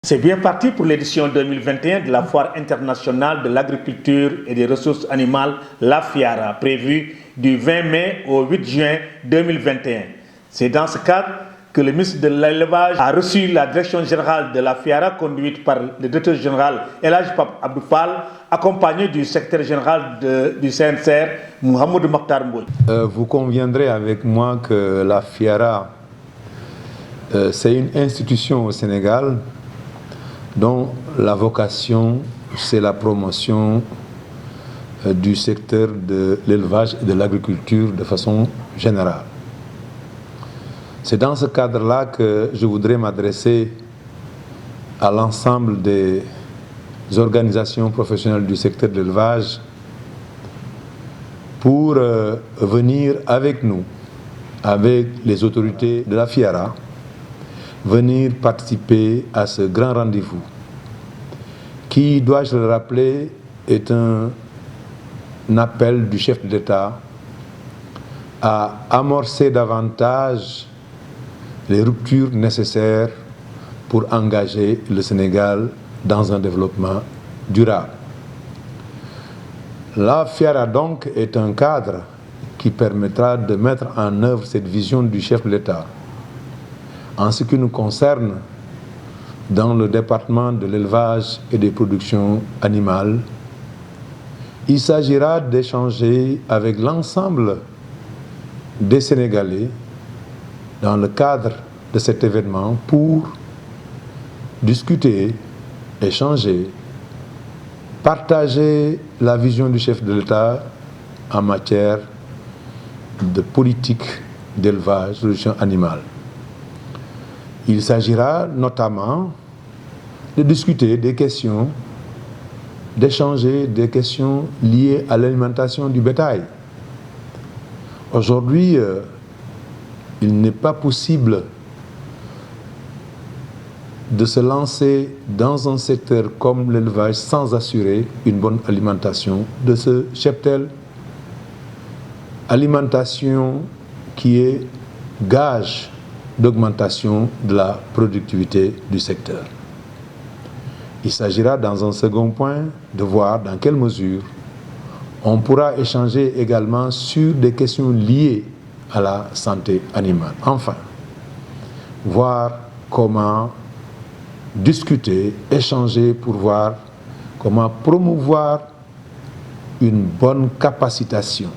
C'est bien parti pour l'édition 2021 de la Foire internationale de l'agriculture et des ressources animales, la FIARA, prévue du 20 mai au 8 juin 2021. C'est dans ce cadre que le ministre de l'Élevage a reçu la direction générale de la FIARA, conduite par le directeur général El Hadji Pape Abdou Fall, accompagné du secrétaire général du CNCR, Mohamedou Makhtar Mbodj. Vous conviendrez avec moi que la FIARA, c'est une institution au Sénégal dont la vocation, c'est la promotion du secteur de l'élevage et de l'agriculture de façon générale. C'est dans ce cadre-là que je voudrais m'adresser à l'ensemble des organisations professionnelles du secteur de l'élevage pour venir avec nous, avec les autorités de la FIARA, venir participer à ce grand rendez-vous qui, dois-je le rappeler, est un appel du chef de l'État à amorcer davantage les ruptures nécessaires pour engager le Sénégal dans un développement durable. La FIARA donc est un cadre qui permettra de mettre en œuvre cette vision du chef de l'État. En ce qui nous concerne, dans le département de l'élevage et des productions animales, il s'agira d'échanger avec l'ensemble des Sénégalais dans le cadre de cet événement pour discuter, échanger, partager la vision du chef de l'État en matière de politique d'élevage, de production animale. Il s'agira notamment de discuter des questions, d'échanger des questions liées à l'alimentation du bétail. Aujourd'hui, il n'est pas possible de se lancer dans un secteur comme l'élevage sans assurer une bonne alimentation de ce cheptel. Alimentation qui est gage d'augmentation de la productivité du secteur. Il s'agira dans un second point de voir dans quelle mesure on pourra échanger également sur des questions liées à la santé animale. Enfin, voir comment discuter, échanger pour voir comment promouvoir une bonne capacitation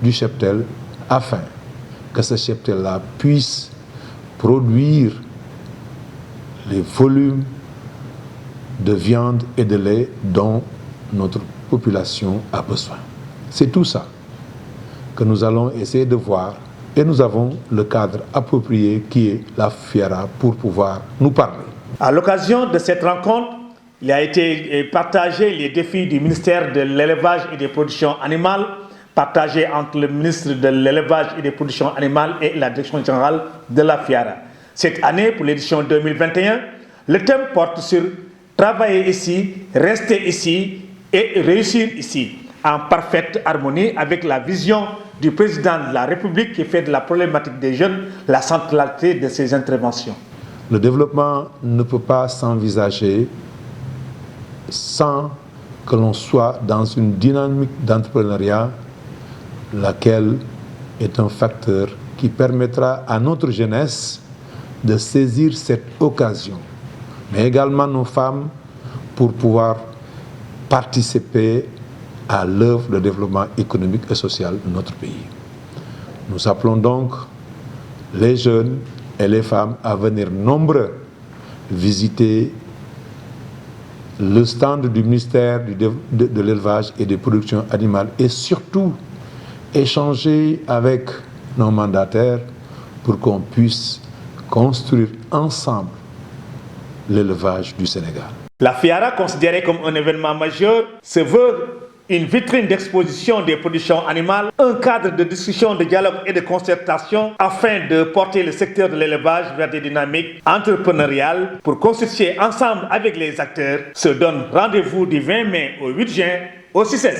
du cheptel afin que ce cheptel-là puisse produire les volumes de viande et de lait dont notre population a besoin. C'est tout ça que nous allons essayer de voir et nous avons le cadre approprié qui est la FIARA pour pouvoir nous parler. À l'occasion de cette rencontre, il a été partagé les défis du ministère de l'Élevage et des Productions Animales, partagé entre le ministre de l'Élevage et des Productions Animales et la direction générale de la FIARA. Cette année, pour l'édition 2021, le thème porte sur travailler ici, rester ici et réussir ici, en parfaite harmonie avec la vision du président de la République qui fait de la problématique des jeunes la centralité de ses interventions. Le développement ne peut pas s'envisager sans que l'on soit dans une dynamique d'entrepreneuriat, laquelle est un facteur qui permettra à notre jeunesse de saisir cette occasion, mais également nos femmes pour pouvoir participer à l'œuvre de développement économique et social de notre pays. Nous appelons donc les jeunes et les femmes à venir nombreux visiter le stand du ministère de l'élevage et des productions animales et surtout échanger avec nos mandataires pour qu'on puisse construire ensemble l'élevage du Sénégal. La FIARA, considérée comme un événement majeur, se veut une vitrine d'exposition des productions animales, un cadre de discussion, de dialogue et de concertation afin de porter le secteur de l'élevage vers des dynamiques entrepreneuriales pour constituer ensemble avec les acteurs se donne rendez-vous du 20 mai au 8 juin au CICES.